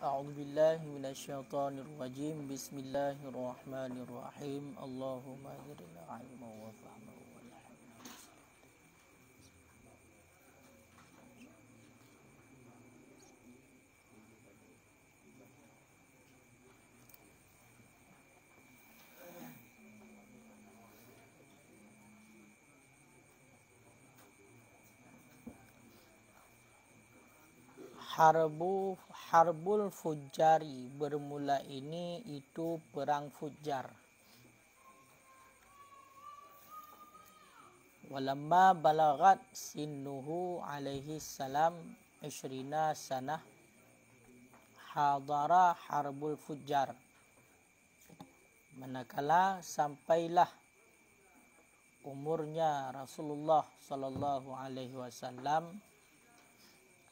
أعوذ بالله من الشيطان الرجيم بسم الله الرحمن الرحيم اللهم زدنا علما وفهما Harbul Fujari, bermula ini itu perang Fujar. Walamma balagat sinnuhu alaihi salam 20 sanah hadara Harbul Fujar. Manakala sampailah umurnya Rasulullah sallallahu alaihi wasallam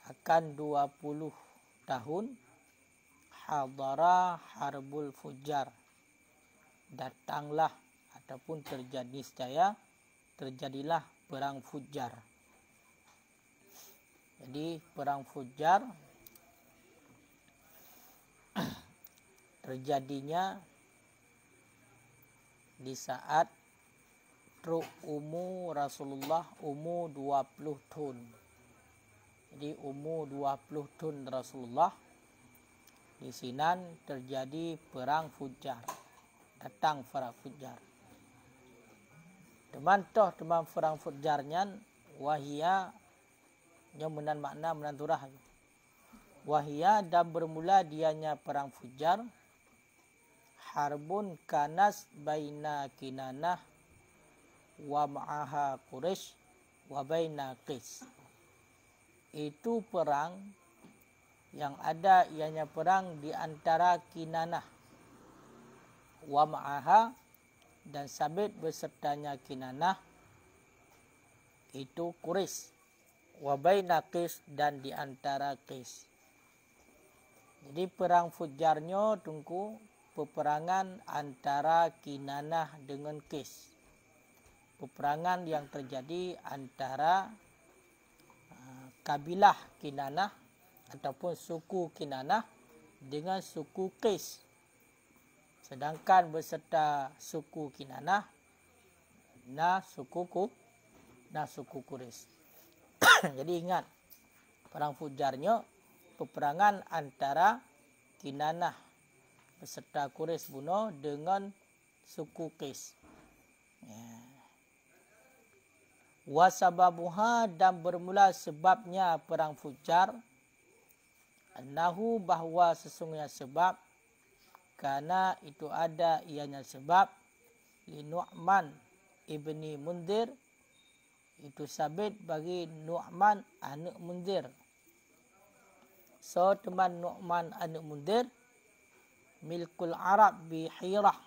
akan 20 tahun, hadara Harbul Fujar, datanglah ataupun terjadilah perang Fujar. Jadi perang Fujar terjadinya di saat Rasulullah umur 20 tahun. Jadi umur 20 tahun Rasulullah, di sini terjadi perang Fujar. Datang perang Fujar. Teman perang Fujarnya wahia yang menan makna menanturah. Wahia dan bermula dianya perang Fujar. Harbun kanas baina Kinanah wa ma'aha Quraisy wa baina Qais. Itu perang yang ada ianya perang di antara Kinanah wa ma'aha, dan sabit besertanya Kinanah itu Quraisy, wa baina Qais, dan di antara Qais. Jadi perang Fujarnya tunggu peperangan antara Kinanah dengan Qais. Peperangan yang terjadi antara kabilah Kinanah ataupun suku Kinanah dengan suku Qais. Sedangkan beserta suku Kinanah suku Quraisy. Jadi ingat, perang Fujarnya peperangan antara Kinanah beserta Quraisy bunuh dengan suku Qais. Wasababuha, dan bermula sebabnya perang Fujar, annahu, bahwa sesungguhnya sebab, karena itu ada ianya sebab, li Nu'man ibni Mundir, itu sabit bagi Nu'man anak Mundir. So teman Nu'man anak Mundir, milkul Arab bi Hirah,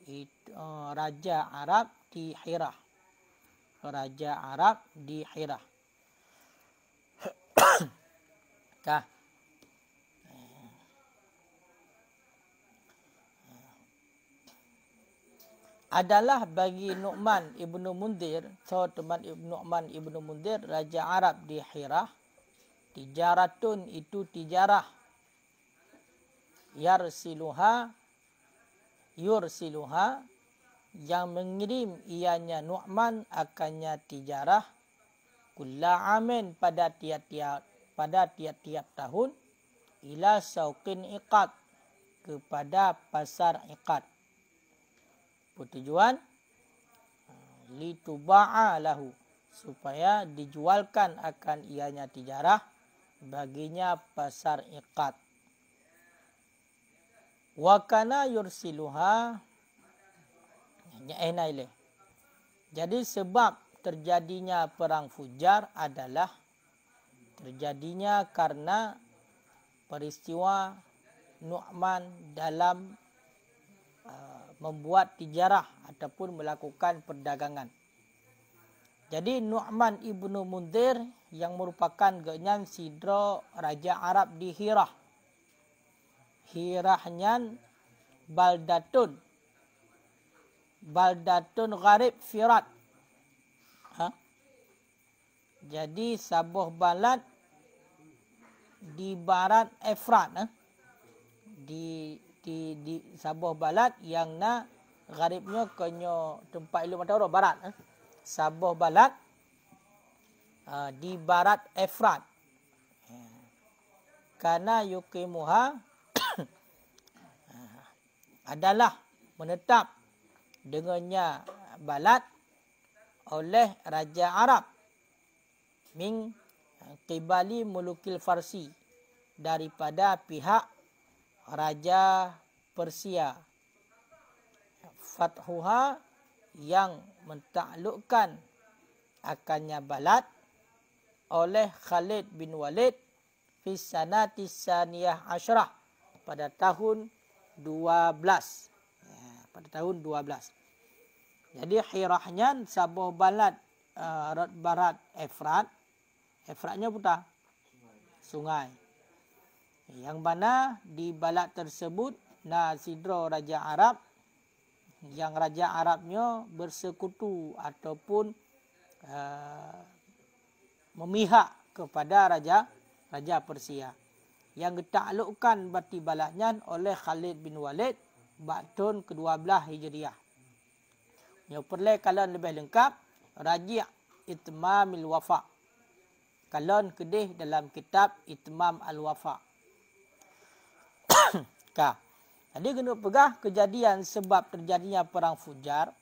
itu raja Arab di Hirah. Raja Arab di Hirah. Adalah bagi Nu'man ibnu Mundir, so teman Nu'man ibnu Mundir, raja Arab di Hirah, tijaratun, itu tijarah, yursiluha, yang mengirim ianya Nu'man akannya tijarah, kulla amin, pada tiap-tiap tahun, ila sauqin iqad, kepada pasar iqad. Bertujuan lituba'a lahu, supaya dijualkan akan ianya tijarah baginya pasar iqad. Wa kana yursiluha, jadi sebab terjadinya perang Fujar adalah terjadinya karena peristiwa Nu'man dalam membuat tijarah ataupun melakukan perdagangan. Jadi Nu'man ibnu Mundir yang merupakan genyan sidro raja Arab di Hirah. Hirahnya baldatun gharib firat. Jadi sabuh balad di barat Efrat. Di Sabah Balad yang na garibnya kenyo tempat ilmu matahara barat. Sabah Balad di barat Efrat. Karena yukimuha adalah menetap dengannya balad oleh Raja Arab min qibali mulukil Farsi, daripada pihak Raja Persia. Fathuha yang mentaklukkan akannya balad oleh Khalid bin Walid fi sanati saniyah asyrah pada tahun 12. Pada tahun 12. Jadi hirahnya Sabah Balad barat Efrat. Efratnya putar sungai. Yang mana di balad tersebut Sidra Raja Arab, yang Raja Arabnya bersekutu ataupun memihak kepada Raja Persia, yang ditaklukkan bati baladnya oleh Khalid bin Walid tahun ke-12 Hijriah. Yang perlu kalian lebih lengkap Raji' Itmamil Wafa. Kalian kedih dalam kitab Itmam Al-Wafa. Jadi kena pegah kejadian sebab terjadinya perang Fujar.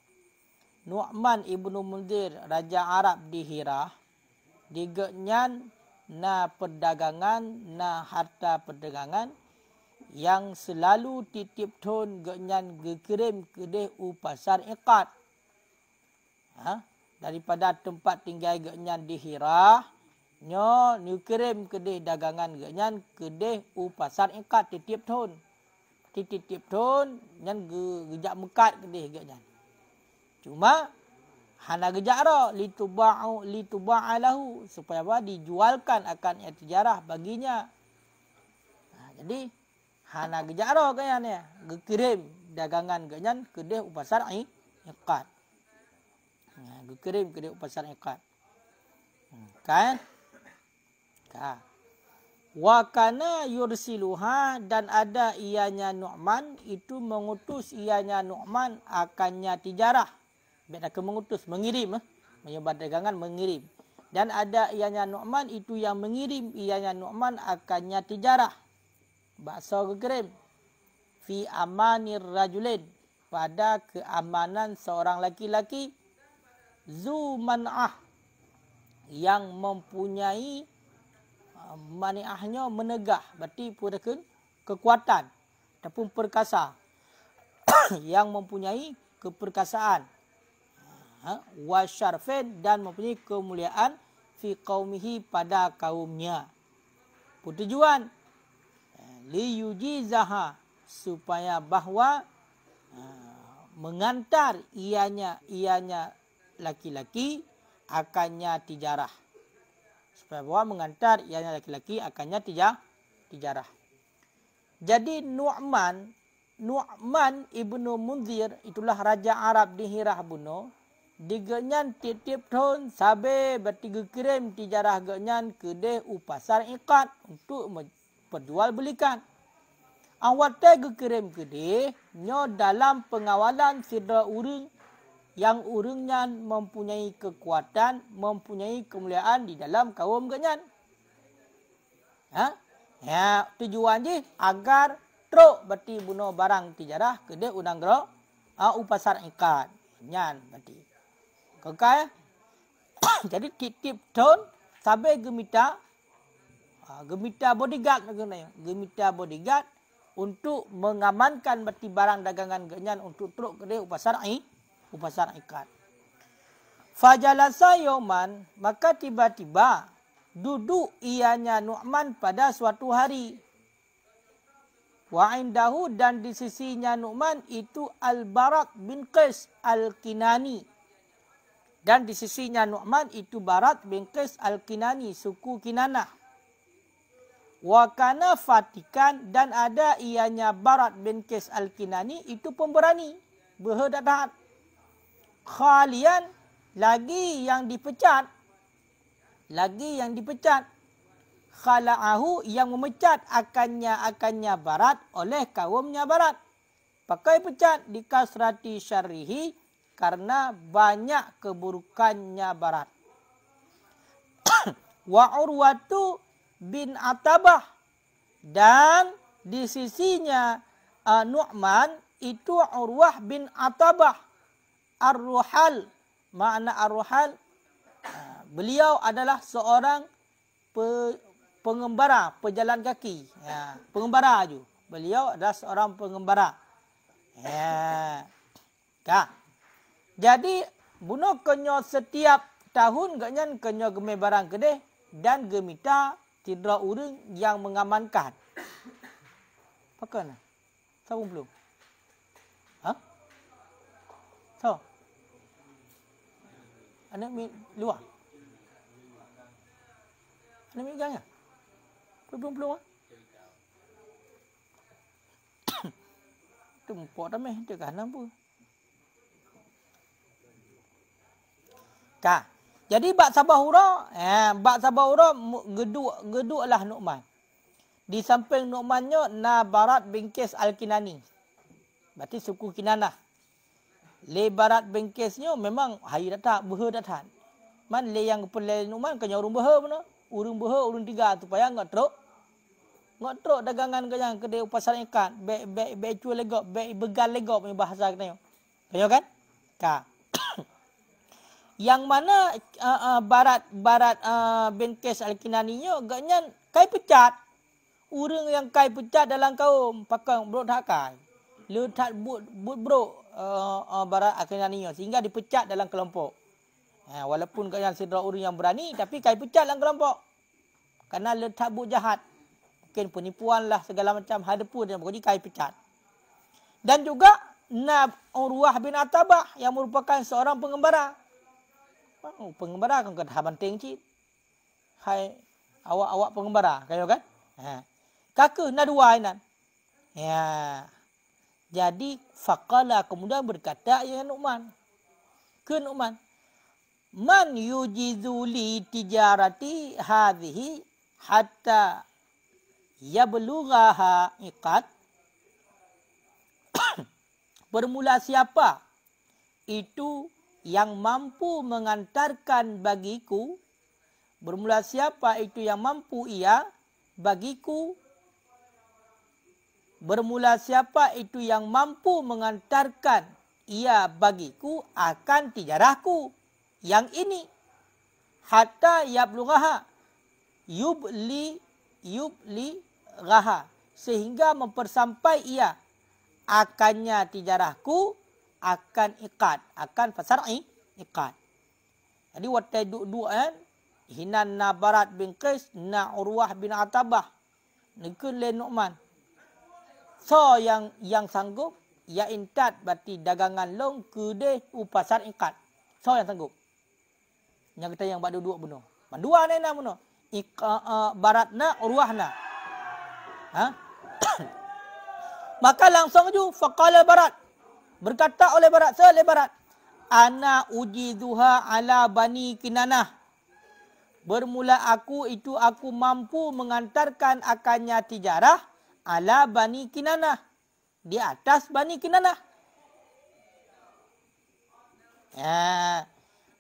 Nu'man ibnu Mundir Raja Arab di Hirah digenyan na perdagangan na harta perdagangan yang selalu titip tun genyan gekirim kedih pasar iqad. Daripada tempat tinggal genyan di Hirah nyo kirim kedih dagangan genyan kedih pasar iqad titip tun. Titip tun nyan gejak mekat kedih genyan. Cuma hana gejak ro lituba'alahu supaya apa dijualkan akan tijarah baginya. Jadi hana gejak ro genyan ya, gekirim dagangan genyan kedih pasar iqad. Gekirim kedih pasar iqad. Kan? Wa kana yursiluha, dan ada ianya Nu'man itu mengutus ianya Nu'man akannya tijarah. Biar mengutus, mengirim, menyebar dagangan, mengirim. Dan ada ianya Nu'man itu yang mengirim ianya Nu'man akannya tijarah. Bakso gekirim. Fi amanir rajulin, pada keamanan seorang laki-laki. Zu man'ah, yang mempunyai mani'ahnya menegah, berarti pada kekuatan ataupun perkasa. Yang mempunyai keperkasaan. Wa syarfin, dan mempunyai kemuliaan fi qaumihi, pada kaumnya. Tujuan li yujizaha, supaya bahwa mengantar ianya laki-laki akannya tijarah. Supaya bahwa mengantar ianya laki-laki akannya tijarah. Jadi Nu'man ibnu Munzir, itulah Raja Arab di Hirah buno. Digenyan titip tahun sabe bertiga kirim tijarah genyan kedeh pasar iqad untuk perjualbelikan. Awat tega kirim kedeh nyo dalam pengawalan sidra urang, yang urangnya mempunyai kekuatan, mempunyai kemuliaan di dalam kaum genyan. Ya, tujuan je agar truk berarti bunuh barang tijarah kedeh unang gero pasar iqad. Nyan berarti. Kekai. Jadi titip tahun sampai gemita bodyguard nagunanya. Gemita bodyguard untuk mengamankan berarti barang dagangan genyan untuk truk kedeh pasar iqad. Fajalasa yauman, maka tiba-tiba duduk ianya Nu'man pada suatu hari. Wa indahu, dan di sisinya Nu'man itu Al-Barat bin Qais Al-Kinani. Dan di sisinya Nu'man itu Barat bin Qais Al-Kinani, suku Kinanah. Wa kana fatikan, dan ada ianya Barat bin Qais Al-Kinani itu pemberani, berhedat-hedat. Khalian, lagi yang dipecat. khala'ahu yang memecat akannya barat oleh kaumnya barat. Pakai pecat di kasrati syarrihi karena banyak keburukannya barat. Wa Urwatu bin Atabah, dan di sisinya Nu'man itu Urwah bin Atabah Ar-Ruhal. Makna Ar-Ruhal, beliau adalah seorang pengembara, pejalan kaki. Ya, pengembara je. Beliau adalah seorang pengembara. Ya. Kah. Jadi bunuh kenyo setiap tahun ganyan kenyo gemai barang kedeh dan gemita tidak urang yang mengamankan. Pakai na? Sabun belum? Hah? So. Anak mi luar. Anak mi gang ya? Belum. Tumpuk dah meh cakap apa? Kah. Jadi bak Sabahura, bak Sabahura geduklah Nu'man. Di samping Nu'mannya Barat bin Qais Al-Kinani. Berarti suku Kinanah. Le Barat bin Qaisnya memang hari datang, beha datang. Man le yang pelai Nu'man kanya urung beha pun. Urung beha, urung tiga tu payah ngot truk dagangan kaya kedai pasar ikan. Be cual legok, be begal legok punya bahasa kita. Kaya kan? Ka. Yang mana Barat bin Qais Al-Kinaninya agaknya kai pecat. Urang yang kai pecat dalam kaum pakang bro tak kai. Letak but bro Barat Al-Kinaninya sehingga dipecat dalam kelompok. Walaupun kaya sedera urang yang berani tapi kai pecat dalam kelompok. Karena letak but jahat. Mungkin penipuan lah segala macam hadapu dan pokoknya kai pecat. Dan juga Urwah bin Atabah yang merupakan seorang pengembara. Pengembara kan kata banting cik. Hai awak pengembara kayo kan? Kakak dua inan. Ya. Jadi faqala kemudian berkata ya Nu'man. Ke Nu'man. Man yujizu li tijarati hadhihi hatta yablughaha iqad. Bermula siapa itu yang mampu mengantarkan bagiku. Bermula siapa itu yang mampu ia bagiku. Bermula siapa itu yang mampu mengantarkan ia bagiku akan tijarahku yang ini. Hatta yablughaha yubli ghaha, sehingga mempersampai ia akannya tijarahku akan iqad, akan fasar'i iqad. Jadi watai duk kan hinan Barat bin Qais na Urwah bin Atabah nikun le Nu'man. So yang sanggup ya intat berarti dagangan long kedai pasar iqad. So yang sanggup. Yang kita yang bak duduk bunuh. Mandua ni na bunuh. Baratna Urwahna. Maka langsung ju faqala Barat. Berkata oleh Barat, ana ujizuha ala Bani Kinanah. Bermula aku mampu mengantarkan akannya tijarah ala Bani Kinanah. Di atas Bani Kinanah.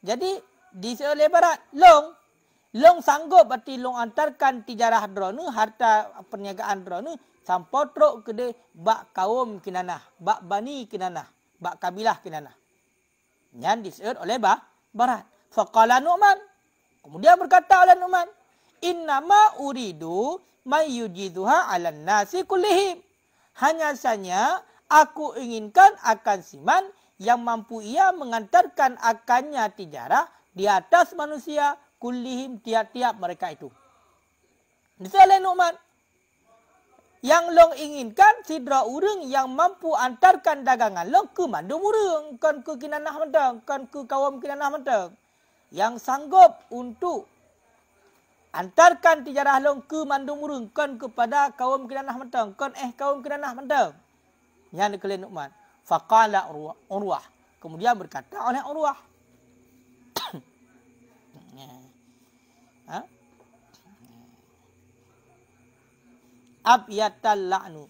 Jadi di oleh Barat long sanggup berarti long antarkan tijarah drone, harta perniagaan drone sampai truk kedai bak kaum Kinanah, bak Bani Kinanah, bak kabilah Kinanah. Yang disebut oleh Barat. Faqala Nu'man. Kemudian berkata oleh Nu'man, innama uridu mayyujiduha 'alan nasi kullihim. Hanya saja aku inginkan akan siman yang mampu ia mengantarkan akannya tijarah di atas manusia kullihim tiap-tiap mereka itu. Disebut oleh Nu'man. Yang long inginkan sidra urang yang mampu antarkan dagangan long ke mandum urang, kan ke Kinanah mentang, kan ke kaum Kinanah mentang. Yang sanggup untuk antarkan tijarah long ke mandum urang, kan kepada kaum Kinanah mentang, kan kaum Kinanah mentang. Yang dikelihat Nu'man. Faqala Urwah. Kemudian berkata oleh Urwah. Abyatal la'nu.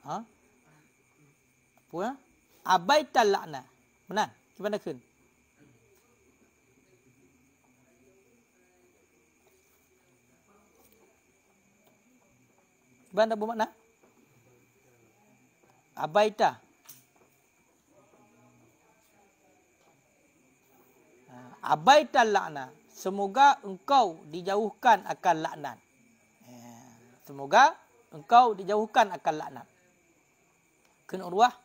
Ha? Apa ya? Abaital la'na. Benar? Gimana kun? Gimana bermakna? Abaita. Abaital la'na. Semoga engkau dijauhkan akan laknat. Semoga engkau dijauhkan akan laknat. Kena Urwah,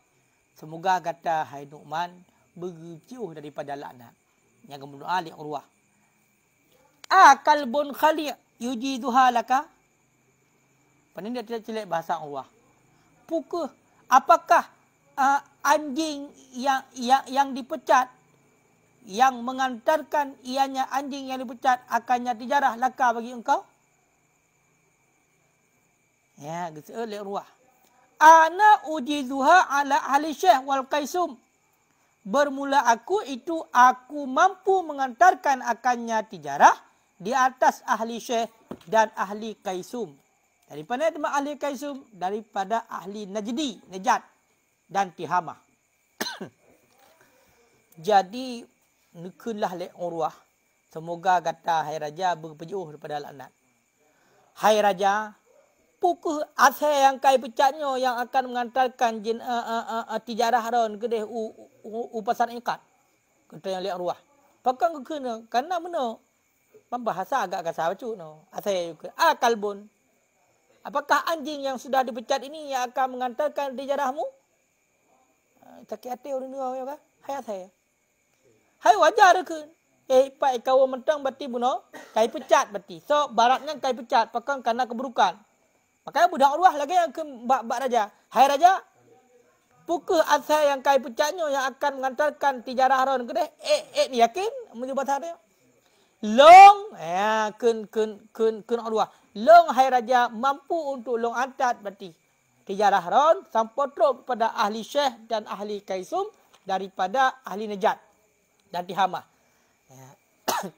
semoga kata hai Nu'man berjauh daripada laknat. Yang berdoa li Urwah. Kalbun khali' yujiduha laka. Pandai dia tidak celik bahasa Urwah. Pukul, apakah anjing yang dipecat, yang mengantarkan ianya anjing yang dipecat akannya tijarah laka bagi engkau? Ya, gesel li Urwah. Ana ujizuha ala ahli Syekh wal Qaisum. Bermula aku mampu mengantarkan akannya tijarah di atas ahli Syekh dan ahli Qaisum. Daripada ahli Qaisum, daripada ahli Najd dan Tihamah. Jadi nukunlah li Urwah. Semoga kata hai raja berpejuh daripada laknat. Hai raja, pukul asal yang kai pecatnya yang akan mengantarkan tijarah ron ke deh pasar ikat. Kata yang li Urwah. Pakai kena karena benar. Bahasa agak kasar bacu no. Asal juga. Kalbun. Apakah anjing yang sudah dipecat ini yang akan mengantarkan tijarahmu? Sakit hati orang dua ya kan? Hai saya. Hai wajar ke? Pak kau mentang berarti buno, kai pecat berarti. So baratnya kai pecat pakai karena keburukan. Makanya budak Urwah lagi yang ke bak raja. Hai raja, pukul asal yang kai pecatnya yang akan mengantarkan tijarah ron ke deh. Ni yakin menyebut hari. Long, kun Urwah. Long hai raja mampu untuk long antat berarti. Tijarah ron sampai terus pada ahli Syekh dan ahli Qaisum daripada ahli Najd dan Tihamah.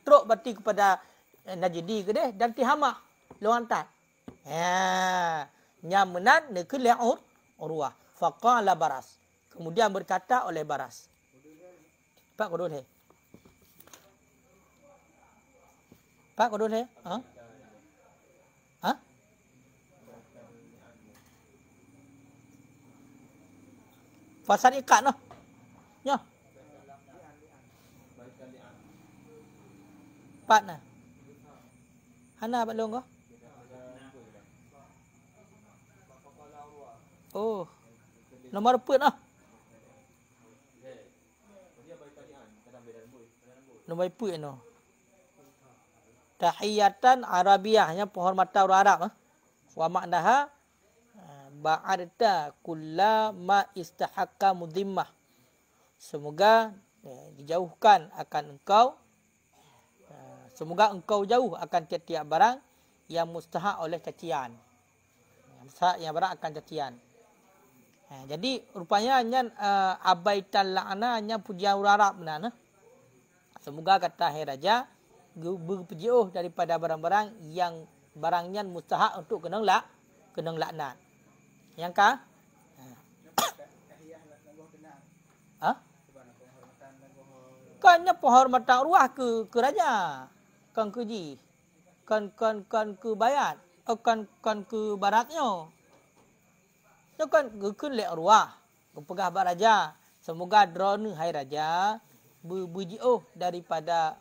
Teruk berarti kepada Najdi ke deh dan Tihamah. Long antat. Nyamenan nekun li Urwah. Faqala Baras. Kemudian berkata oleh Baras. Pak kodol he. Pak kodol he. Ha? Pasal ikat noh. Ya. Pat nah. Hana pak long ko? Oh. Nomor put noh. Nomor put noh. Tahiyatan Arabiahnya penghormatan orang Arab. Wa maknaha ba'adta kullama istahaqqa mudhimmah. Semoga dijauhkan akan engkau. Semoga engkau jauh akan tiap-tiap barang yang mustahak oleh cacian. Mustahak yang barang akan cacian. Jadi rupanya abaital la'na hanya pujian orang Arab benar. Semoga kata hai raja berpejuh daripada barang-barang yang barangnya mustahak untuk kena laknat. Yang kah? Kannya penghormatan Urwah ke raja. Kan ke ji. Kan ke bayat. Kan ke baratnya. Itu kan ke li Urwah. Kepegah bak raja. Semoga drone hai raja berjiuh daripada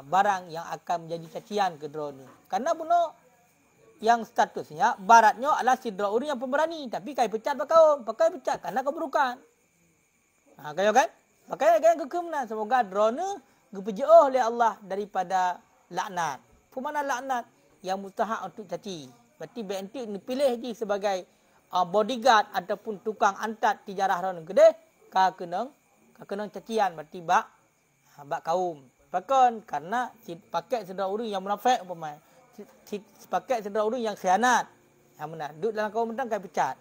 barang yang akan menjadi cacian ke drone. Karena bunuh yang statusnya baratnya adalah sidra uri yang pemberani, tapi kai pecat pakai pecat karena keburukan. Kaya kan? Pakai kan kekemna semoga drone gepejoh oleh Allah daripada laknat. Pemana laknat yang mustahak untuk caci. Berarti BNT pilih dia sebagai bodyguard ataupun tukang antat tijarah ron gede ka kena cacian berarti bak kaum. Pakai karena pakai sidra uri yang munafik umpamanya. Pakai saudara orang yang khianat. Yang benar. Duduk dalam kaum mentang kai pecat.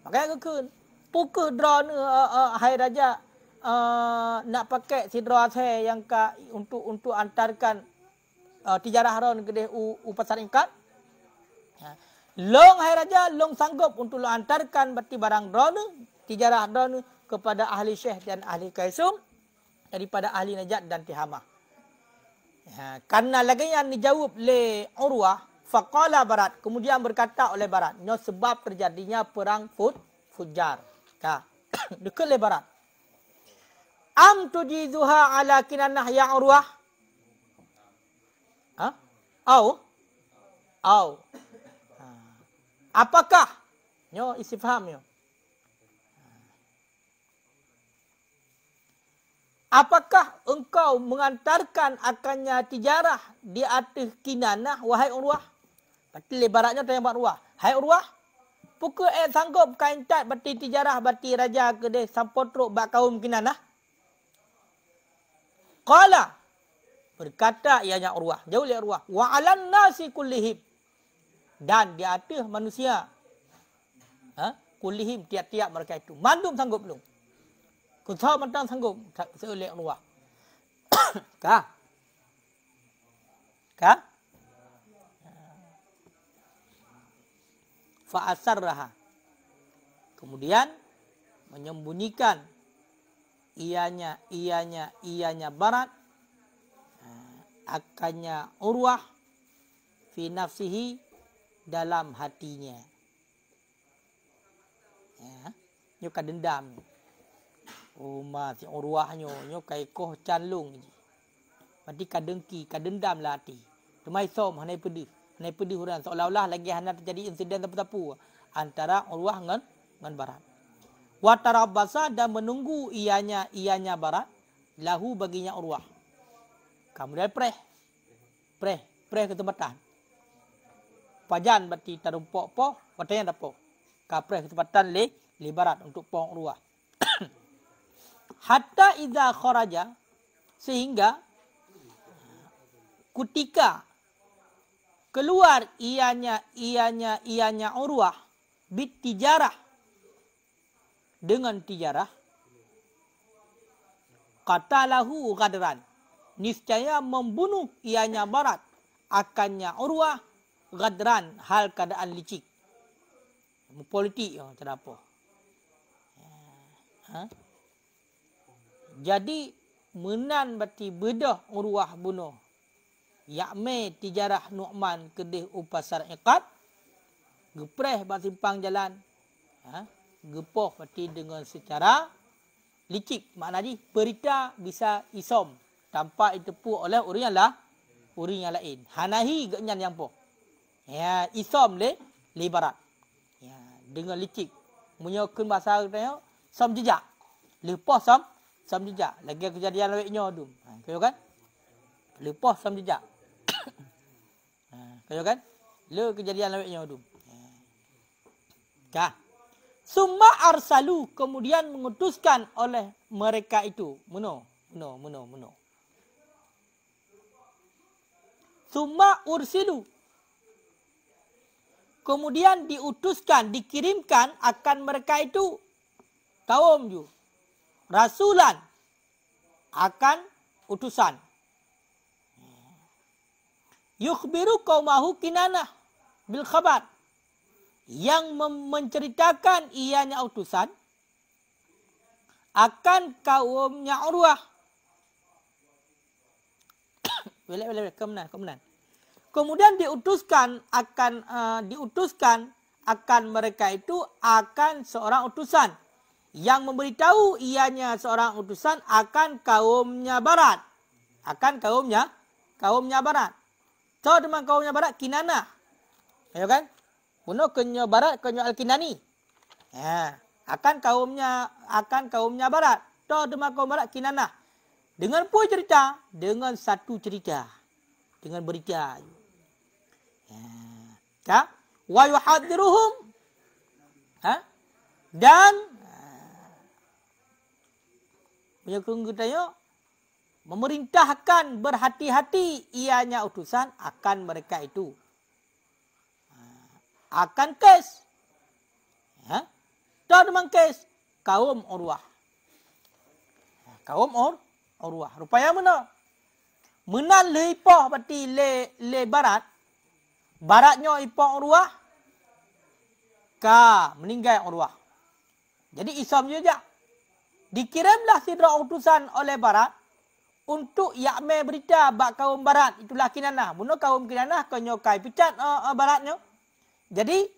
Makanya kekun. Pukul drone hai raja nak pakai sidra saya yang untuk antarkan tijarah ron kedeh pasar ingkat. Long hai raja, long sanggup untuk lo antarkan berarti barang ron, tijarah ron kepada ahli syekh dan ahli kaisum daripada ahli najat dan tihamah. Karena lagi yang dijawab oleh Urwah, faqala Barat, kemudian berkata oleh Barat, nyo sebab terjadinya perang Fujar. Dekat oleh Barat. Am tujizuha ala Kinanah ya Urwah? Au. Apakah? Nyo istifham nyo. Apakah engkau mengantarkan akannya tijarah di atas Kinanah, wahai Urwah? Berarti lebaratnya tanya buat Urwah. Hai Urwah, pukul sanggup kain tat berarti tijarah berarti raja kedai sampotruk bak kaum Kinanah? Qala, berkata ianya Urwah, jauh lihat Urwah, wa alan nasi kullihim, dan di atas manusia, kullihim tiap-tiap mereka itu. Mandum sanggup belum? Kusau mentang sanggup seoleh Urwah. Kah? Fa'asarraha. Kemudian menyembunyikan ianya Barat akannya Urwah fi nafsihi, dalam hatinya. Nyo kadendam. Si Urwah nyo kai koh canlung. Berarti kadendam lah hati. Temai som hanai pedih huran seolah-olah lagi hana terjadi insiden tapu-tapu antara Urwah dengan Barat. Wa tarabbasa, dan menunggu ianya Barat lahu baginya Urwah. Kemudian preh ke tempatan. Pajan berarti tarumpok po, watanya dapo. Kapreh ke tempatan le Barat untuk pong Urwah. Hatta idza kharaja, sehingga ketika keluar ianya Urwah bit tijarah, dengan tijarah, qatalahu ghadran, niscaya membunuh ianya Barat akannya Urwah ghadran, hal keadaan licik. Politik cara apa? Jadi menan berarti bedah Urwah bunuh yakme tijarah Nu'man kedih upasar iqat, gepreh bak simpang jalan, gepoh berarti dengan secara licik. Maknanya berita bisa isom tanpa ditepu oleh orang yang lain. Hanahi genyan yang poh. Isom le Barat. Dengan licik. Menyokun bahasa katanya som jejak. Lepas som jejak. Lagi kejadian leweknya tu. Kaya kan? Lepas som jejak. Kaya kan? Le kejadian leweknya tu. Summa arsalu, kemudian mengutuskan oleh mereka itu. Muno. Summa ursilu, kemudian diutuskan, dikirimkan akan mereka itu kaum ju. Rasulan, akan utusan. Yukhbiru qaumahu Kinanah bil khabar, yang menceritakan ianya utusan akan kaumnya Urwah. Kemudian diutuskan akan mereka itu akan seorang utusan yang memberitahu ianya seorang utusan akan kaumnya Barat, akan kaumnya Barat. So dengan kaumnya Barat Kinanah, ya kan? Puno kenyo Barat kenyo Al-Kinani. Akan kaumnya Barat. To dengan kaum Barat Kinanah. Dengan pun cerita, dengan satu cerita, dengan berita. Wa yuhadiruhum, dan memerintahkan berhati-hati ianya utusan akan mereka itu. Akan kes. Dan memang kes kaum Urwah. Kaum Urwah. Rupanya mana? Menan le ipoh berarti le barat. Baratnya ipoh urwah. Ka meninggal urwah. Jadi isam juga. Dikirimlah sidra utusan oleh barat untuk yakme berita bak kaum barat. Itulah Kinanah. Bunuh kaum Kinanah kau nyokai pecat baratnya. Jadi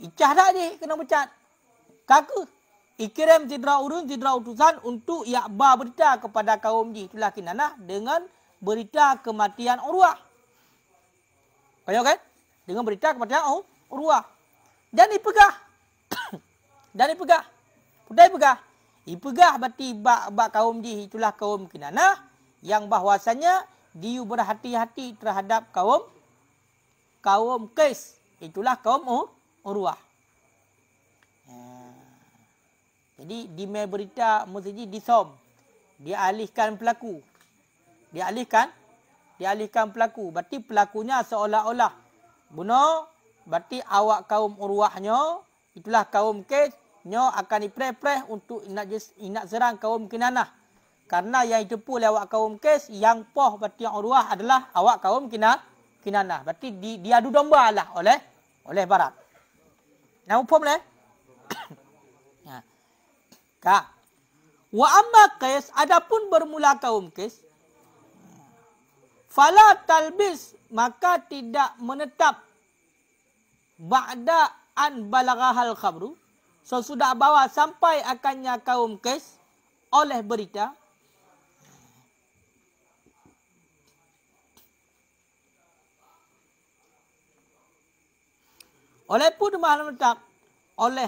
icah dah dia kena pecat. Kaku. Ikirim sidra utusan untuk yakba berita kepada kaum ji. Itulah Kinanah dengan berita kematian urwah. Kau kan? Dengan berita kematian urwah. Dan dipegah. Dan dipegah. Pudai pegah. Ipegah berarti bak kaum ji. Itulah kaum Kinanah. Yang bahwasanya dia berhati-hati terhadap kaum Qais. Itulah kaum urwah. Jadi di berita mesti disom. Dialihkan pelaku. Dialihkan pelaku. Berarti pelakunya seolah-olah bunuh. Berarti awak kaum urwahnya, itulah kaum Qais, nyo akan dipreh-preh untuk nak serang kaum Kinanah. Karena yang ditipu oleh awak kaum Qais, yang poh berarti yang urwah adalah awak kaum Kinanah. Berarti diadu domba lah oleh barat. Nak faham leh? Ka. Wa amma Qais, adapun bermula kaum Qais, fala talbis, maka tidak menetap ba'da an balaghahal khabru, sesudah bawa sampai akannya kaum Qais oleh berita. Oleh pun menetap oleh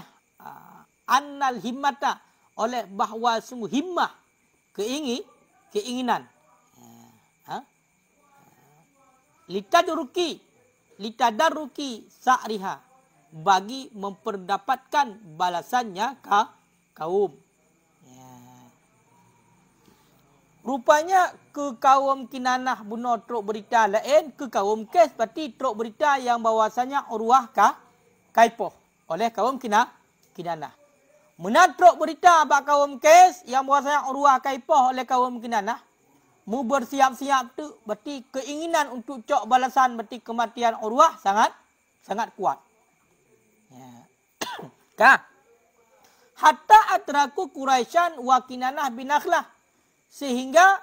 annal himmata, oleh bahawa sungguh himmah, keinginan. Litadarruki sa'riha, bagi memperdapatkan balasannya kaum. Rupanya ke kaum Kinanah bunuh truk berita lain, ke kaum Qais berarti truk berita yang bahawasanya urwah kaipoh oleh kaum Kinanah. Menat truk berita bak kaum Qais yang bahawasanya urwah kaipoh oleh kaum Kinanah, mu bersiap-siap tu berarti keinginan untuk cok balasan berarti kematian urwah sangat kuat. Kah? Hatta atraku Quraisyan wa Kinanah bin Nakhlah, sehingga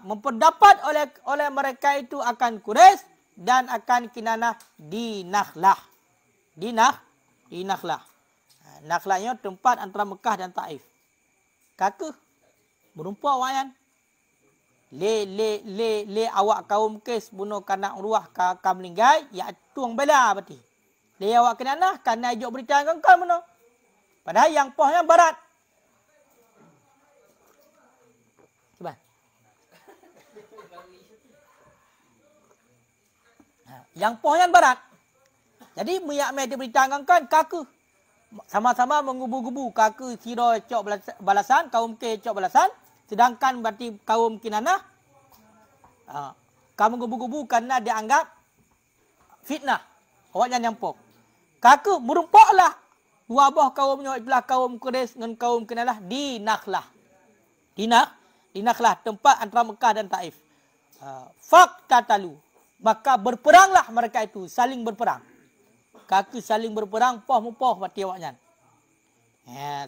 memperdapat oleh mereka itu akan Quraisy dan akan Kinanah di Nakhlah. Di Nakhlah. Nakhlahnya tempat antara Mekah dan Taif. Kaka berumpa wayan. Le awak kaum Qais bunuh kanak urwah ka meninggal, ya tuang bela berarti. Le awak Kinanah kana ajak berita kangkal bunuh. Padahal yang pohnya barat. Cuba. Yang pohnya barat. Jadi miyak dia berita kangkal kaku. Sama-sama mengubu-gubu, kaku siro cok balasan, kaum Qais cok balasan, sedangkan berarti kaum Kinanah kamu gubu-gubu karena dianggap fitnah. Awaknya nyampok. Kaku merumpaklah dua buah kaumnya, itulah kaum Quraisy dengan kaum Kinanah di Nakhlah. Di Nakhlah, tempat antara Mekah dan Taif. Faqtatalu, maka berperanglah mereka itu, saling berperang. Kaku saling berperang, poh-poh berarti awaknya.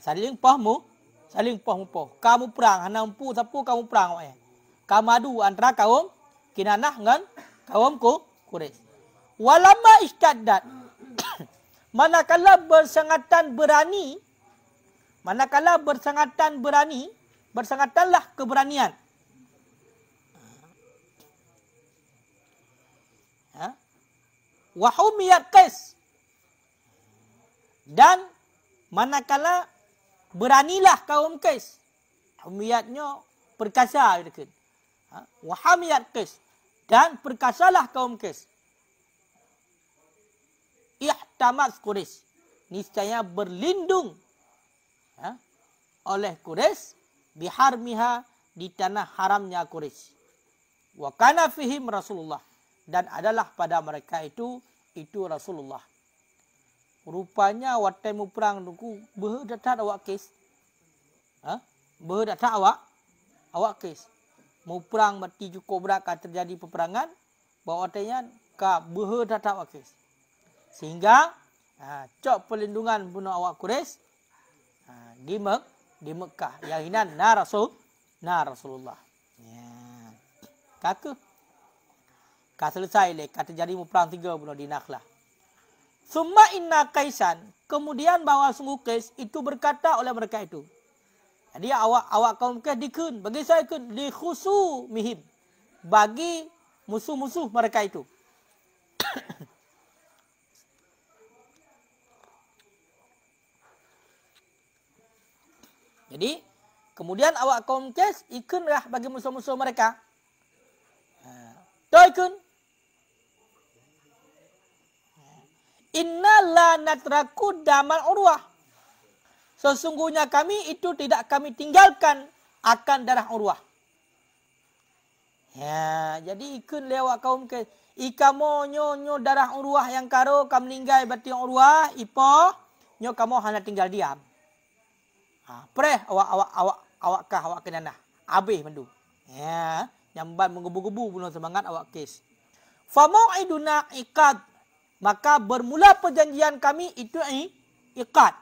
Saling poh. Kamu perang, hana empu sapu kamu perang awaknya. Kamu adu antara kaum Kinanah dengan kaum Quraisy. Walamma istaddat, manakala bersangatan berani, bersangatanlah keberanian. Wahumiyat Qais, dan manakala beranilah kaum Qais. Humiyatnya perkasa dekat. Wahamiyat Qais, dan perkasalah kaum Qais. Ihtamat Quraisy, niscaya berlindung oleh Quraisy biharmiha, di tanah haramnya Quraisy. Wa kana fihim Rasulullah, dan adalah pada mereka itu Rasulullah. Rupanya waktu mu perang nuku berdatang awak Qais. Berdatang awak Qais. mau perang berarti cukup berat akan terjadi peperangan. Bawa artinya ka berhadapan awak Quraisy. Sehingga cok perlindungan bunuh awak Quraisy di Mekah. Yang ini Rasulullah. Ya. Kaka selesai le kata jadi perang 3 bunuh di Nakhlah. Summa inna Qaisan, kemudian bahawa sungguh Qais itu berkata oleh mereka itu. Jadi awak kaum Qais dikun, bagi saya kun li khusu mihim, bagi musuh-musuh mereka itu. Jadi kemudian awak kaum Qais ikunlah bagi musuh-musuh mereka. Ikun. Inna la natraku damal urwah. Sesungguhnya kami itu tidak kami tinggalkan akan darah urwah. Ya, jadi ikun lewat kaum ke ikamo nyo darah urwah yang karo kam meninggal berarti urwah ipo nyo kamu hanya tinggal diam. Preh awak kenana. Habis mendu. Ya, nyamban menggebu-gebu bunuh semangat awak Qais. Fa mau'iduna iqad. Maka bermula perjanjian kami itu iqad.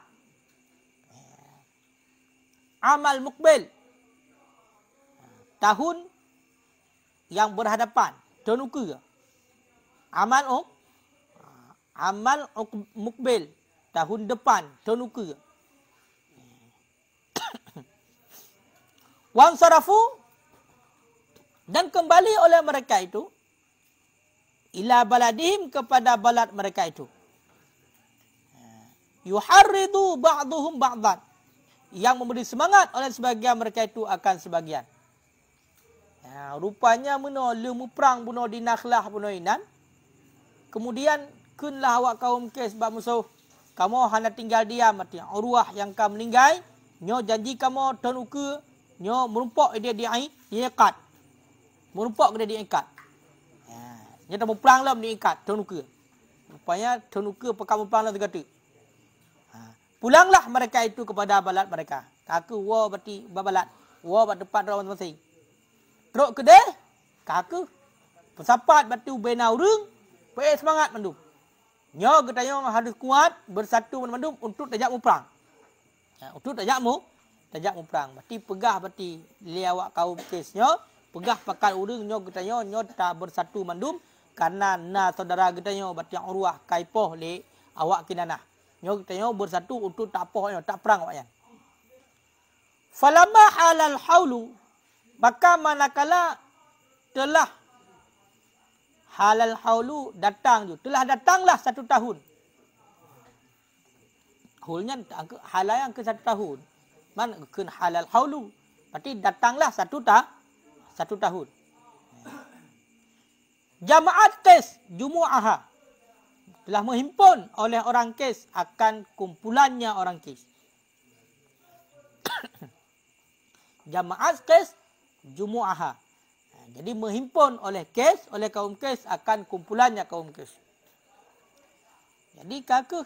Amal mukbil. Tahun yang berhadapan. Tanuka. Amal mukbil. Tahun depan. Tanuka. Wan sarafu. Dan kembali oleh mereka itu. Ila baladihim kepada balad mereka itu. Yuharridu ba'duhum ba'dan. Yang memberi semangat oleh sebagian mereka itu akan sebagian. Rupanya lemu perang bunuh di Nakhlah bunuh Inan. Kemudian kunlah awak kaum Qais bab musuh. Kamu hanya tinggal diam mati. Urwah yang kamu meninggal. Nyo janji kamu tanuka. Nyo merumpok dia diikat. Merumpok dia diikat. Dia tak mau perang lah diikat tanuka. Rupanya tanuka pekam perang lah terkata. Pulanglah mereka itu kepada balad mereka. Kaku wa berarti babalat. Wa bat depan orang masing-masing. Teruk kedai. Kaku pesapat berarti ubena urang. Pe semangat mandum. Nyo katanya harus kuat bersatu mandum untuk tajak mu perang. Untuk tajak mu perang. Berarti pegah berarti liawak kaum Qais nyo. Pegah pakai urang nyo katanya nyo tak bersatu mandum. Karena saudara katanya berarti urwah kaipoh le awak kinanah. Nyo katanya bersatu untuk tak poh tak perang awak yan. Falamma halal haulu, maka manakala telah halal haulu datang tu, telah datanglah 1 tahun. Hulnya halal yang ke 1 tahun. Man kun halal haulu. Berarti datanglah 1 tahun. Jamaat Qais jumu'aha. Telah menghimpun oleh orang Qais akan kumpulannya orang Qais. Jamaat Qais jumu'aha. Jadi menghimpun oleh Qais, oleh kaum Qais akan kumpulannya kaum Qais. Jadi kakak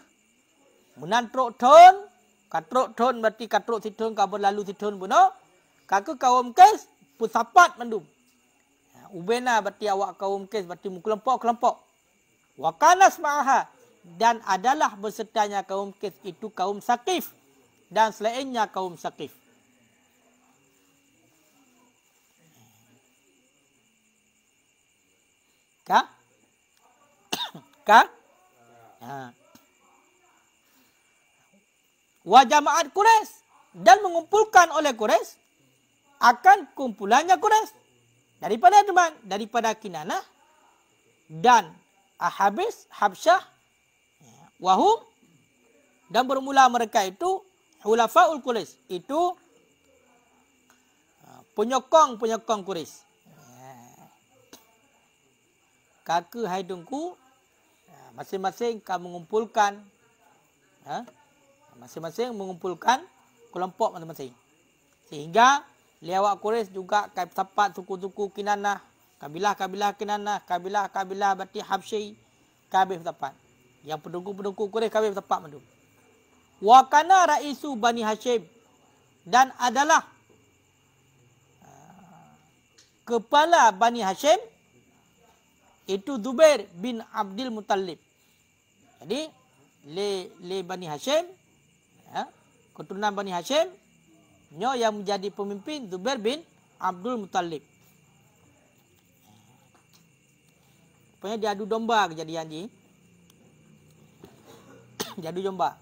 menantruk tahun, katruk tahun berarti katruk situn ka berlalu situn buno. Kakak kaum Qais pusapat mandum. Ubena berarti awak kaum Qais berarti kelompok-kelompok. Wa kanas ma'aha, dan adalah bersertanya kaum Qais itu kaum Saqif dan selainnya kaum Saqif. Wa jama'at Quraisy, dan mengumpulkan oleh Quraisy akan kumpulannya Quraisy. Daripada teman, daripada Kinanah dan Ahabis, Habsyah, wahum, dan bermula mereka itu Hulafaul Quraisy, itu penyokong Quraisy. Kakak haidungku, masing-masing kamu mengumpulkan, masing-masing mengumpulkan kelompok masing-masing. Sehingga liawak Quraisy juga tepat suku-suku Kinanah, kabilah-kabilah Kinanah, kabilah-kabilah berarti Habsyi, kabeh tepat. Yang pendukung-pendukung Quraisy kabeh tepat mandum. Wa kana raisu Bani Hashim, dan adalah kepala Bani Hashim itu Zubair bin Abdul Muttalib. Jadi le Bani Hashim, ya, keturunan Bani Hashim, nyo yang menjadi pemimpin Zubair bin Abdul Muttalib. Rupanya dia adu domba kejadian ni. Dia adu domba.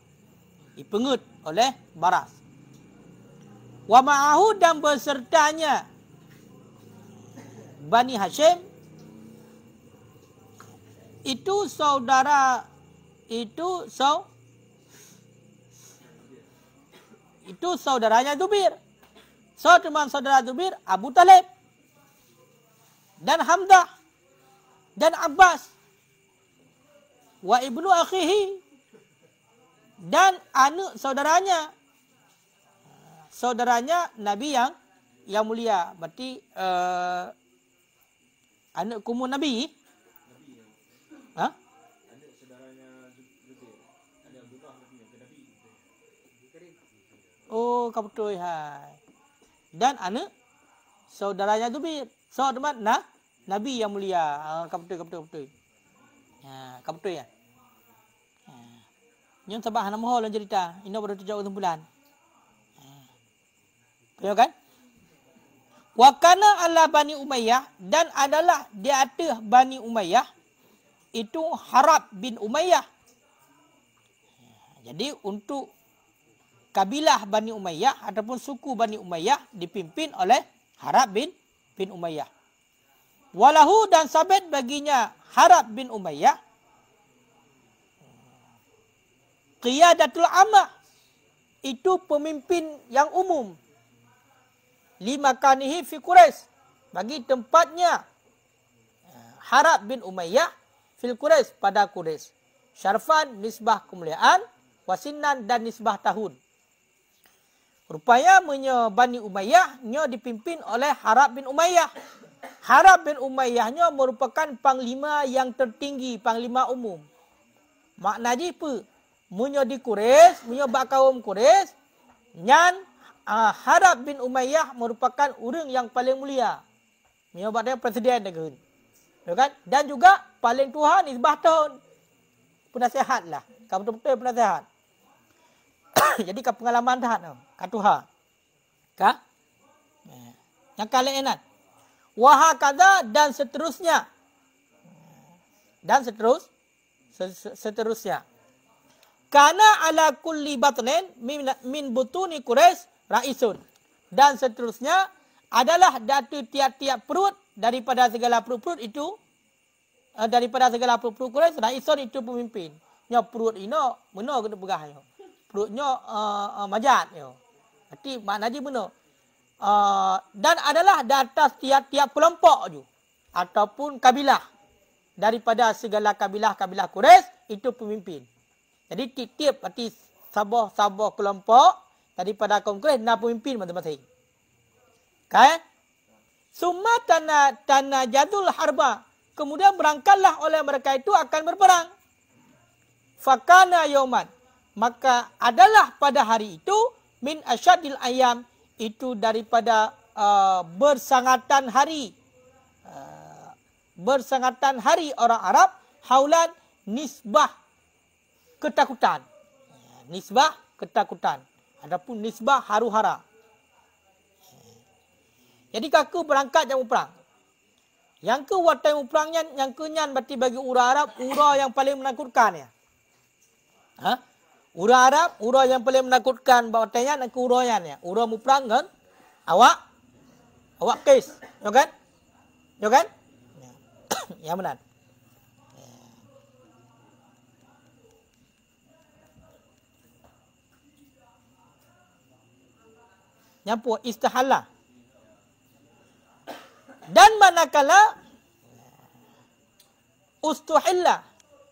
Dipengut oleh Baras. Wa ma'ahu dan bersertanya Bani Hashim itu saudara itu saudaranya Zubair. Teman saudara Zubair Abu Talib dan Hamzah dan Abbas wa ibnu akhihi dan anak saudaranya Nabi yang mulia. Berarti anak kumu Nabi. Ha? Anak saudaranya Zubair. Anak Abdullah Nabi. Oh, kau betul hai. Dan anak saudaranya Zubair. Saudara Nabi yang mulia. Kau betul. Ha, kau betul ya. Yang sabah nama hol cerita. Ini baru 7 bulan. Ya kan? Wa kana ala Bani Umayyah dan adalah di atas Bani Umayyah itu Harab bin Umayyah. Jadi untuk kabilah Bani Umayyah ataupun suku Bani Umayyah dipimpin oleh Harab bin Umayyah. Walahu dan sabit baginya Harab bin Umayyah qiyadatul amah, itu pemimpin yang umum. Lima kanihi fi Quraisy, bagi tempatnya Harab bin Umayyah fil Quraisy, pada Quraisy. Syarfan nisbah kemuliaan, wasinan dan nisbah tahun. Rupanya Bani Umayyah nyo dipimpin oleh Harab bin Umayyah. Harab bin Umayyah nyo merupakan panglima yang tertinggi, panglima umum. Maknanya apa? Munyo di Quraisy, munyo bak kaum Quraisy, nyan Harab bin Umayyah merupakan orang yang paling mulia. Munyo bak dia presiden negeri. Ya kan? Dan juga paling tua nisbah tahun. Penasihat lah. Kau betul-betul penasihat. Jadi ke pengalaman dah tu. Katuha. Ka? Yang kalian ingat. Wahakadha dan seterusnya. Dan seterusnya. Karena ala kulli batnin min butuni Quraisy raisun. Dan seterusnya adalah datu tiap-tiap perut daripada segala perut-perut itu, daripada segala perut-perut Quraisy raisun itu pemimpin. Nya perut ino meno kena pegah yo. Perutnya majat yo. Berarti maknanya meno. Dan adalah di atas tiap-tiap kelompok ju ataupun kabilah daripada segala kabilah-kabilah Quraisy itu pemimpin. Jadi tiap-tiap berarti sabah kelompok daripada kaum Quraisy nak pemimpin masing-masing. Kan? Summa tanah jadul harba. Kemudian berangkatlah oleh mereka itu akan berperang. Fakana yauman. Maka adalah pada hari itu min asyadil ayam, itu daripada bersangatan hari. Bersangatan hari orang Arab haulan nisbah ketakutan. Nisbah ketakutan. Adapun nisbah haru-hara. Jadi kaku berangkat jam perang. Yang ke watai perangnya, yang kenyan berarti bagi orang Arab, orang yang paling menakutkan ya. Ha? Orang Arab, orang yang paling menakutkan watainya, dan ke orang ya. Orang mu perang kan? Awak kes. Ya kan? Ya kan? Ya benar. Nyampu istihalah. Dan manakala ustuhillah,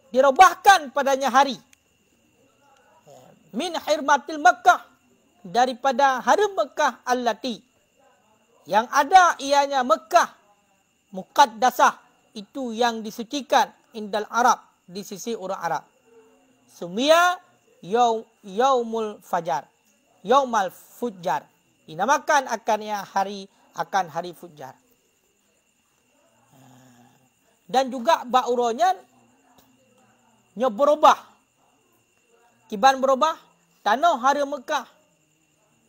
dirubahkan padanya hari min hirmatil Makkah, daripada haram Makkah allati, yang ada ianya Makkah muqaddasah, itu yang disucikan indal Arab, di sisi orang Arab. Sumia yaumul fajar, yaumal fujjar, dinamakan akan hari Fujjar. Dan juga ba'uronya nya berubah. Kiban berubah. Tanah hara Mekah.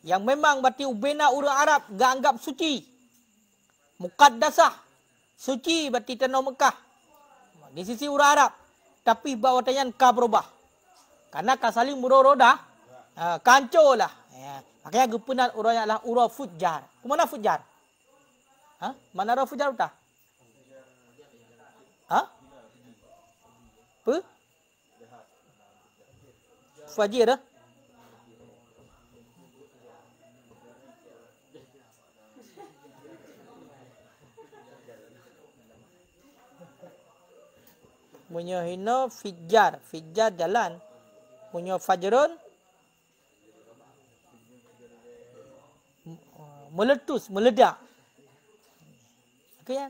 Yang memang berarti ubena orang Arab gak anggap suci. Muqaddasah. Suci berarti tanah Mekah. Di sisi orang Arab. Tapi bawatannya ka berubah. Karena kasali murorodah. Kancur lah. Makanya gepenan urangnya adalah ura fujar. Kemana fujar? Mana ura fujar utah? Apa? Fajir dah. Punya hina fijar. Fijar jalan. Punya fajrun meletus, meledak. Okay,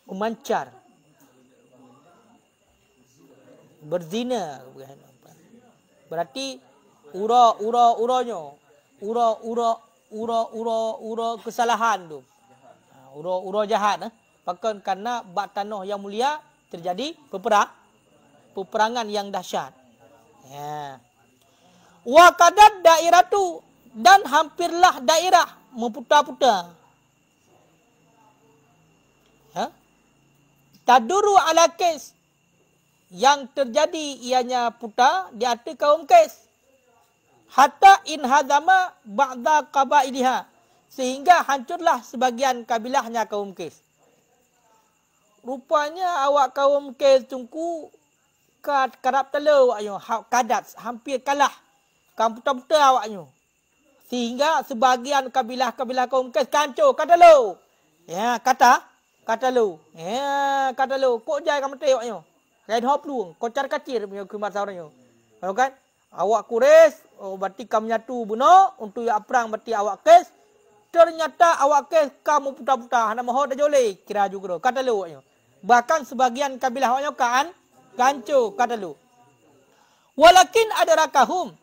memancar. Berzina. Berarti uranya. Ura kesalahan tu. Ura jahat. Bahkan karena bak tanah yang mulia terjadi peperangan yang dahsyat. Ya. Wa kadad dairatu, dan hampirlah daerah memputar-putar. Taduru ala kes, yang terjadi ianya putar di atas kaum kes. Hatta in hadama ba'da qabailiha, sehingga hancurlah sebagian kabilahnya kaum kes. Rupanya awak kaum kes tungku kadap telau awaknya, kadat hampir kalah. Kaum putar-putar awaknya. Sehingga sebahagian kabilah-kabilah kaum kes kancur, kata lu. Ya, kata lu. Ya, kata lu. Kok jai kamu tengok awaknya. Kain hop lu, kocar kacir punya kemat saurannya. Tahu kan? Awak Quraisy, berarti kamu nyatu bunuh untuk ya perang berarti awak kes. Ternyata awak kes kamu putar-putar, hana mahu dah joleh. Kira juga kata lu awaknya. Bahkan sebahagian kabilah awaknya kancur, kata lu. Walakin adarakahum,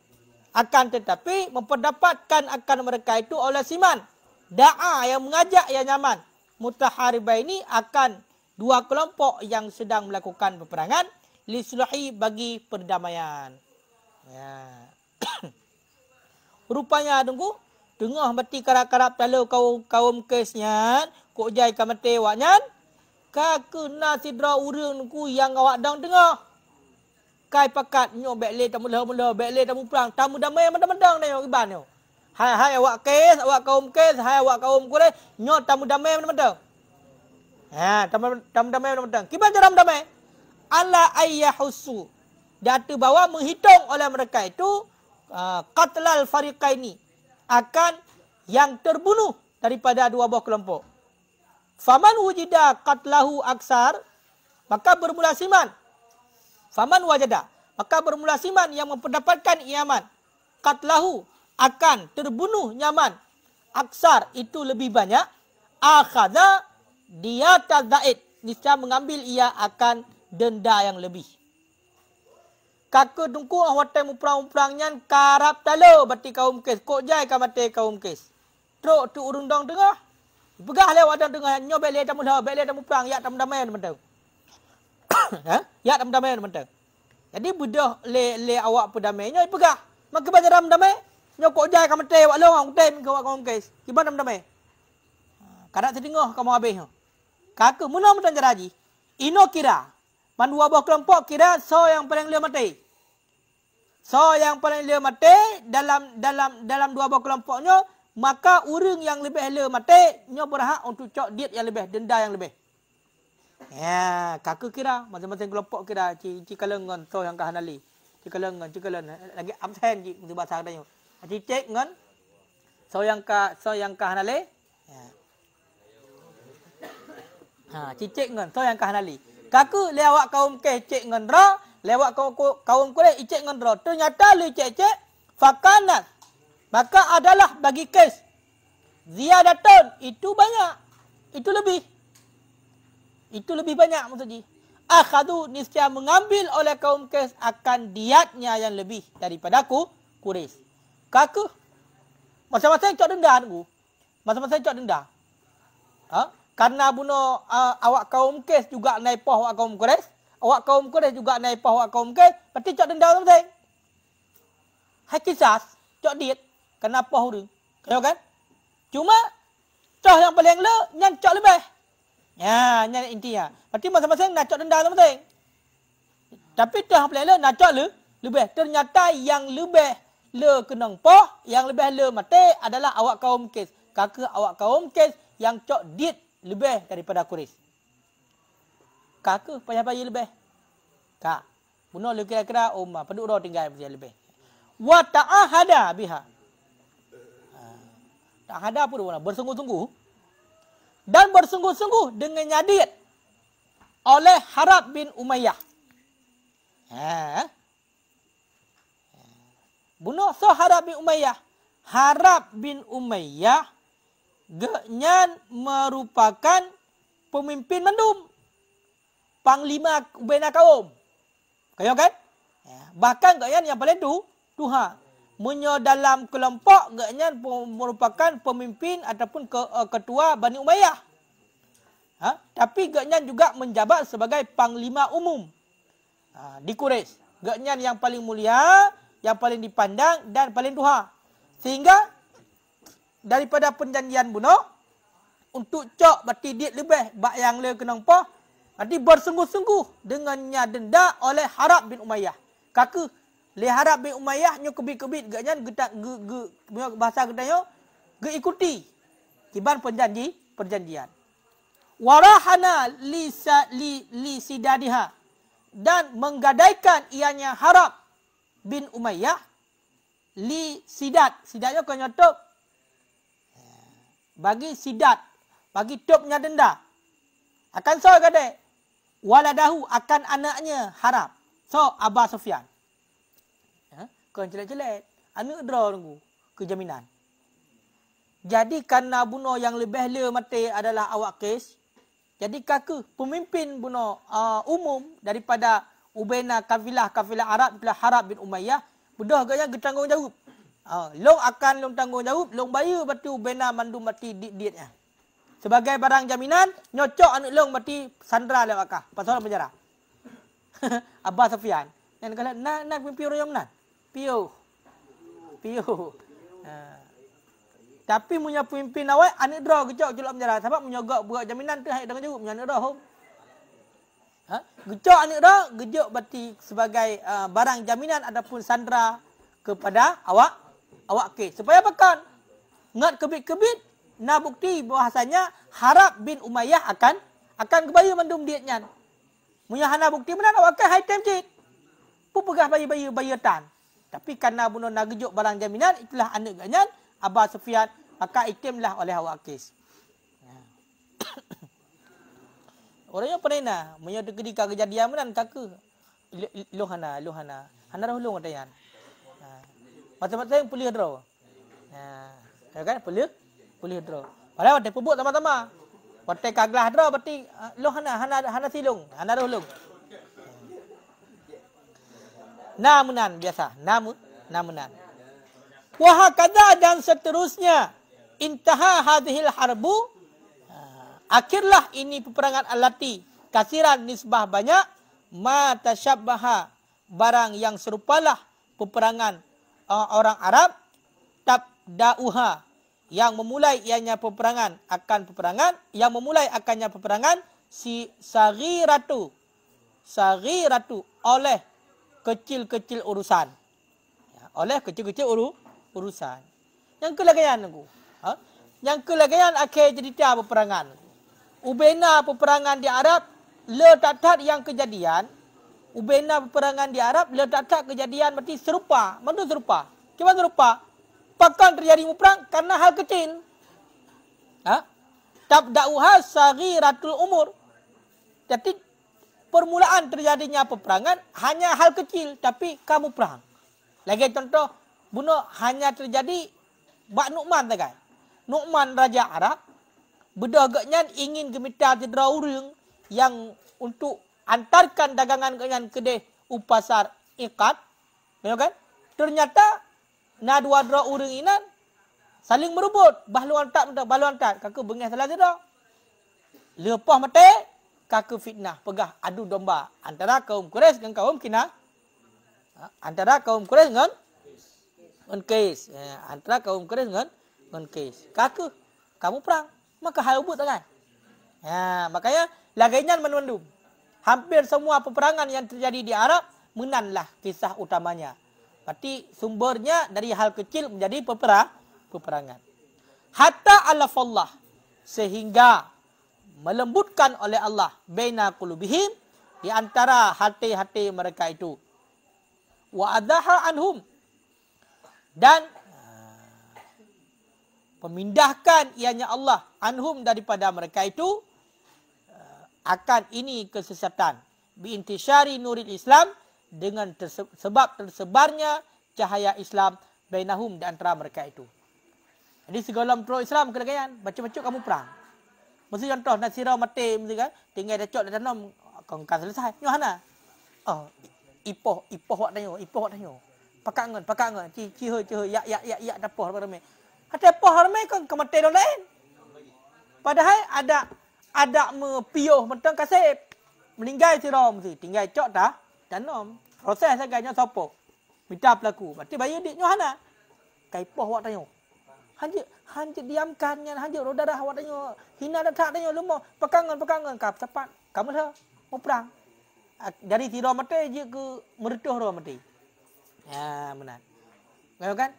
akan tetapi memperdapatkan akan mereka itu oleh siman. Da'a yang mengajak yang nyaman. Mutaharibah ini akan dua kelompok yang sedang melakukan peperangan. Lisulahi bagi perdamaian. Ya. Rupanya tunggu. Tengah berarti karap-karap tala kaum kesnya. Kok jai kamate waknya. Kakena sidra urang ku yang awak dang tengah. Kai pakat nyo bekle tamu mula bekle tamu perang tamu damai mentang-mentang ni iban nyo. Hai awak kes, awak kaum kes, hai awak kaum Quraisy nyo tamu damai mentang-mentang. Tamu damai mentang-mentang. Kiban cara damai? Alla ayyahusu. Datu bawa menghitung oleh mereka itu qatlal fariqaini, akan yang terbunuh daripada dua buah kelompok. Faman wujida qatlahu aksar, maka bermula siman. Faman wajada, maka bermula siman yang memperdapatkan iaman. Qatlahu, akan terbunuh nyaman. Aksar, itu lebih banyak. Akhadha, dia tazaid. Niscaya mengambil ia akan denda yang lebih. Kakak tungku hotel muprang-muprangnya karap talo berarti kaum kes. Kok jai kamate kaum kes. Truk tu urung dong tengah. Pegah lewat dan tengah. Nyobek lihat tamu perang. Ya tamu damai teman-teman. Ya tamu damai teman-teman. Jadi budak le awak perdamainya pegah. Maka baca ram damai. Nyokok jai kamate awak long. Tem ke awak kaum kes. Kiban tamu damai. Kadak sedengah kamu habis. Kakak mula mutan jaraji. Ino kira. Mandua buah kelompok kira so yang paling lia mati. So yang paling lia mati dalam dua buah kelompoknya, maka orang yang lebih lia mati nya berhak untuk cok diet yang lebih, denda yang lebih. Ya, kakak kira masing-masing kelompok kira cikalengan so yang kahanali. Cikalengan lagi absen ji untuk bahasa katanya. Cicek ngan so yang kahanali. Ya. Cicek ngan so yang kahanali. Kaku lewat kaum ke cek ngendra, lewat kaum Quraisy icek ngendra. Ternyata lu cek fakanat. Maka adalah bagi kes ziyadatun, itu banyak. Itu lebih banyak maksudnya. Akhadu, niscaya mengambil oleh kaum kes akan diatnya yang lebih daripada Quraisy. Kaku masing-masing cok denda aku. Masing-masing cok denda. Karena bunuh awak kaum Qais juga naik poh awak kaum Quraisy. Awak kaum Quraisy juga naik poh awak kaum Qais. Berarti cok denda penting. Hai kisah, cok diet. Kena poh dia. Kau kan? Cuma, cok yang paling le, nyan cok lebih. Ya, nyan intinya. Berarti masing-masing nak cok denda penting. Tapi cok yang paling le, nak cok lebih. Ternyata yang lebih le kenang poh, yang lebih le mati adalah awak kaum Qais. Kakak awak kaum Qais yang cok diet lebih daripada Quraisy. Kakak payah-payah lebih. Kak, bunuh le kira-kira ummah, penduk dah tinggal lebih. Wa ta'ahada biha. Ta'ahada apa dia? Bersungguh-sungguh. Dan bersungguh-sungguh dengan nyadit oleh Harab bin Umayyah. Bunuh so Harab bin Umayyah. Harab bin Umayyah genyan merupakan pemimpin mendum. Panglima Ubainah kaum. Kaya kan? Bahkan genyan yang paling Tuhan. Menyo dalam kelompok genyan merupakan pemimpin ataupun ketua Bani Umayyah. Tapi genyan juga menjabat sebagai panglima umum di Quraisy. Genyan yang paling mulia, yang paling dipandang dan paling tuha. Sehingga daripada perjanjian bunuh untuk cok berarti dia lebih bak yang le kenang poh, berarti bersungguh-sungguh dengannya denda oleh Harab bin Umayyah. Kaka le Harab bin Umayyah nyo kebit-kebit gaknyan bahasa gedanyo ge ikuti kiban perjanjian. Warahana li sidadiha, dan menggadaikan ianya Harab bin Umayyah li sidat. Sidatnya kau nyotok bagi sidat, bagi topnya denda. Akan so gadai waladahu, akan anaknya Harab. So Aba Sufyan. Kau jelek-jelek, anak draw tunggu kejaminan. Jadi karena bunuh yang lebih le mati adalah awak Qais. Jadi kakak pemimpin bunuh umum daripada Ubainah kafilah Arab adalah Harab bin Umayyah. Bedah gaya bertanggung jawab. Long akan long tanggung jawab, long bayar berarti Ubainah mandum berarti dietnya. Sebagai barang jaminan, nyocok anak long berarti sandra le makah. Pasal penjara. Abbas Sufyan. Dan kala nak pimpin orang Yaman. Piu. Tapi punya pemimpin awak anak draw gecok jelak penjara sebab menyogok buat jaminan tu hai dengan jawab punya anak draw. Gecok anak draw gejok berarti sebagai barang jaminan ataupun sandera kepada awak Qais. Supaya pekan ngat kebit-kebit nak bukti bahasanya Harab bin Umayyah akan kebaya mendum dietnya. Punya hana bukti benar awak Qais hai temcit. Pu pegah bayi tan. Tapi kerana bunuh nak gejok barang jaminan itulah anak ganyan Aba Sufyan, maka ikimlah oleh awak Qais. Orangnya pernah menyodok ketika kejadian menan kakak. Lohana. Hana dah ulung katayan. Masa-masa yang pulih draw. Ya kan? Pulih draw. Padahal waktu pebuk sama-sama. Waktu kaglah draw berarti lohana, hana silung. Hana dah ulung. Namunan biasa. Namunan. Wahakadha, dan seterusnya. Intaha hadhil harbu. Akhirlah ini peperangan alati. Kasiran nisbah banyak. Ma tasyabbaha, barang yang serupalah peperangan orang Arab. Tabda'uha, yang memulai ianya peperangan akan peperangan. Yang memulai akannya peperangan. Si saghiratu oleh kecil-kecil urusan. Oleh kecil-kecil urusan. Yang kelagayan aku. Yang kelagayan akhir cerita peperangan. Ubainah peperangan di Arab, le tak yang kejadian. Ubainah peperangan di Arab, le tak kejadian berarti serupa. Mana serupa? Cuma serupa. Pakan terjadi perang karena hal kecil. Tabda'uha saghiratul umur. Jadi permulaan terjadinya peperangan hanya hal kecil tapi kamu perang. Lagi contoh, bunuh hanya terjadi Bak Nu'man tak kan? Nu'man Raja Arab, bedagaknya ingin gemita cedera orang yang untuk antarkan dagangan kenyan kedai upasar ikat. Kan? Ternyata na dua orang ini saling merebut. Bahaluan tak, kakak bengih salah cedera. Lepas mati, kaku fitnah. Pegah adu domba. Antara kaum Quraisy dengan kaum Kinanah. Antara kaum Quraisy dengan Qais. Antara kaum Quraisy dengan Qais. Kaku, kamu perang. Maka hal ubud kan? Makanya lagainya menundum. Hampir semua peperangan yang terjadi di Arab, menanlah kisah utamanya. Berarti sumbernya dari hal kecil menjadi peperangan. Hatta alafallah. Sehingga melembutkan oleh Allah baina qulubihim, di antara hati-hati mereka itu. Wa adaha anhum, dan memindahkan ianya Allah anhum daripada mereka itu akan ini kesesatan. Bi intisyari nuril Islam, dengan sebab tersebarnya cahaya Islam bainahum, di antara mereka itu. Jadi segala pro Islam kelagayan, baca-baca kamu perang. Mesti contoh Nasirah mati mesti kan, tinggal dah cok dah tanam kau kan selesai. Yohana. Oh, ipoh wak tanyo. Pakangan. Cihe ya dapoh ramai. Ada poh ramai kan mati dah lain. Padahal ada mepiuh mentang kasih meninggal sirah mesti tinggal cok dah tanam. Proses agaknya sopo. Minta pelaku. Berarti bayi dik Yohana. Kai poh wak tanyo. Hanjir diamkannya, hanjir rodarah awak tanya. Hina dah tak tanya lumah. Pekangan. Kap cepat. Kamu dah mau perang. Dari tirah mati je ke meretuh roh mati. Ya, benar. Tahu kan?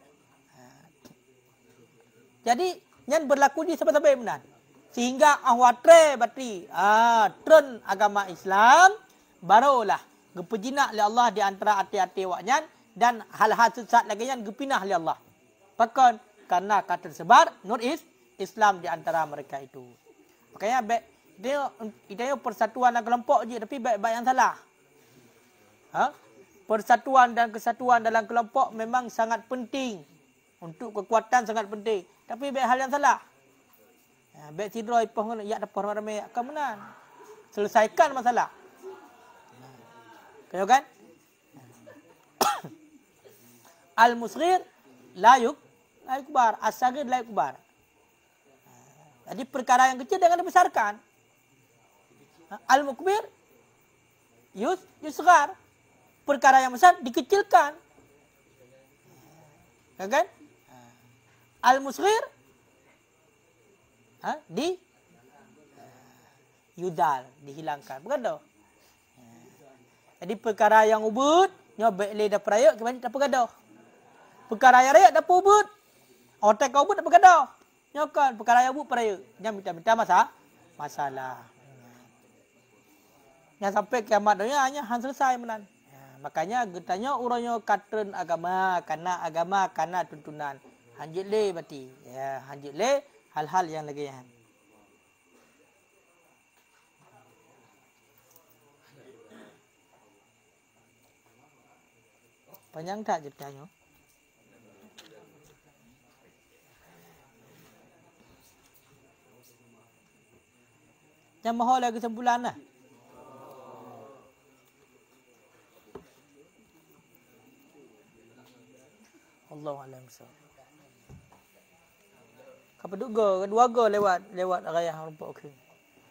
Jadi, yang berlaku di sebab-sebab benar. Sehingga awatre berarti tren agama Islam barulah gepejinak oleh Allah di antara hati-hati awaknya, dan hal-hal sesat lagi yang gepinah oleh Allah. Bahkan karena akan tersebar nur Islam di antara mereka itu. Makanya dia persatuan dan kelompok je, tapi baik-baik yang salah. Persatuan dan kesatuan dalam kelompok memang sangat penting. Untuk kekuatan sangat penting. Tapi baik hal yang salah. Baik tidro ipoh ngono ya dapoh ramai akan menang. Selesaikan masalah. Kau kan? Al-musghir la yukbar, as-saghir la yukbar. Jadi perkara yang kecil jangan dibesarkan. Al-mukbir yusghar. Perkara yang besar dikecilkan. Kan? Al-musghir dihilangkan. Bukan dah. Jadi perkara yang ubud nyobek le dah perayuk kebanyak tak pergaduh. Perkara yang rakyat dah ubud. Otak kau ubud tak pergaduh. Nyokan perkara yang ubud perayuk. Jangan minta masalah. Yang sampai kiamat dunia hanya selesai menan. Makanya getanya urangnya katren agama, karena tuntunan. Hanjit le berarti. Ya, hanjit le hal-hal yang lagi yang. Panjang tak ceritanya? Yang mahal lagi sebulan lah. Allahuakbar. Kapal kedua go lewat raya rumput okey.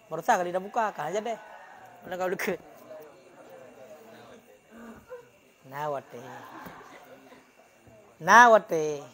Merasa kali dah buka kan aja deh. Mana kau dekat. Nawate.